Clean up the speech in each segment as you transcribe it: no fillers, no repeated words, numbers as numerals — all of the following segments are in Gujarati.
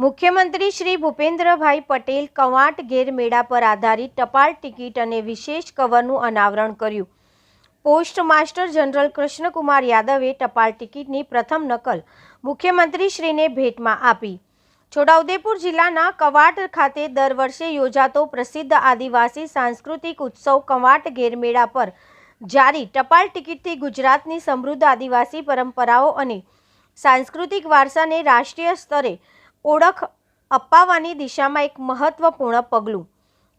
મુખ્યમંત્રી શ્રી ભૂપેન્દ્રભાઈ પટેલ કવાંટ ગેર મેળા પર આધારિત ટપાલ ટિકિટ અને વિશેષ કવરનું અનાવરણ કર્યું. પોસ્ટ માસ્ટર જનરલ કૃષ્ણકુમાર યાદવે ટપાલ ટિકિટની પ્રથમ નકલ મુખ્યમંત્રીશ્રીને ભેટમાં આપી. છોટાઉદેપુર જિલ્લાના કવાંટ ખાતે દર વર્ષે યોજાતો પ્રસિદ્ધ આદિવાસી સાંસ્કૃતિક ઉત્સવ કવાંટ ગેર મેળા પર જારી ટપાલ ટિકિટથી ગુજરાતની સમૃદ્ધ આદિવાસી પરંપરાઓ અને સાંસ્કૃતિક વારસાને રાષ્ટ્રીય સ્તરે ઓળખ અપાવવાની દિશામાં એક મહત્વપૂર્ણ પગલું.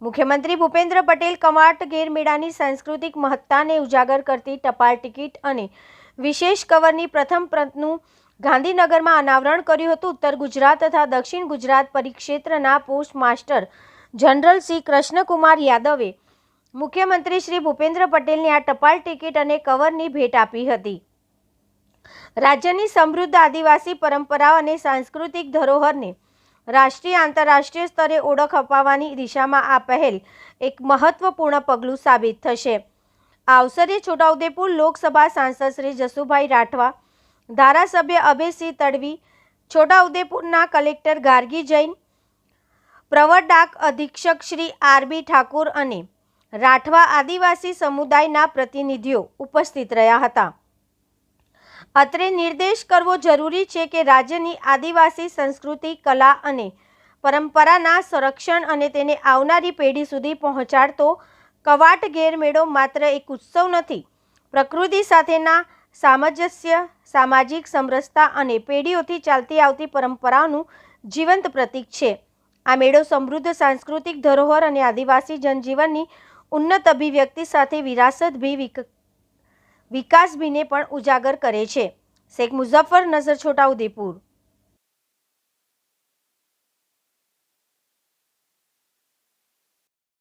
મુખ્યમંત્રી ભૂપેન્દ્ર પટેલ કવાંટ ગેર મેળાની સાંસ્કૃતિક મહત્તાને ઉજાગર કરતી ટપાલ ટિકિટ અને વિશેષ કવરની પ્રથમ પ્રતનું ગાંધીનગરમાં અનાવરણ કર્યું હતું. ઉત્તર ગુજરાત તથા દક્ષિણ ગુજરાત પરિક્ષેત્રના post master general Shri Krishnakumar યાદવે મુખ્યમંત્રી શ્રી ભૂપેન્દ્ર પટેલને આ ટપાલ ટિકિટ અને કવરની ભેટ આપી હતી. રાજ્યની સમૃદ્ધ આદિવાસી પરંપરાઓ અને સાંસ્કૃતિક ધરોહરને રાષ્ટ્રીય આંતરરાષ્ટ્રીય સ્તરે ઓળખ અપાવવાની દિશામાં આ પહેલ એક મહત્વપૂર્ણ પગલું સાબિત થશે. આ અવસરે છોટાઉદેપુર લોકસભા સાંસદ શ્રી જસુભાઈ રાઠવા, ધારાસભ્ય અભયસિંહ તડવી, છોટાઉદેપુરના કલેક્ટર ગાર્ગી જૈન, પ્રવર ડાક અધિક્ષક શ્રી આર.બી. ઠાકોર અને રાઠવા આદિવાસી સમુદાયના પ્રતિનિધિઓ ઉપસ્થિત રહ્યા હતા. અત્રે નિર્દેશ કરવો જરૂરી છે કે રાજ્યની આદિવાસી સંસ્કૃતિ, કલા અને પરંપરાના સંરક્ષણ અને તેને આવનારી પેઢી સુધી પહોંચાડતો કવાંટ ગેર મેળો માત્ર એક ઉત્સવ નથી, પ્રકૃતિ સાથેના સામંજસ્ય, સામાજિક સમરસતા અને પેઢીઓથી ચાલતી આવતી પરંપરાઓનું જીવંત પ્રતીક છે. આ મેળો સમૃદ્ધ સાંસ્કૃતિક ધરોહર અને આદિવાસી જનજીવનની ઉન્નત અભિવ્યક્તિ સાથે વિરાસતભી વિકાસભીને પણ ઉજાગર કરે છે. શેખ મુઝફ્ફર નઝર, છોટાઉદેપુર.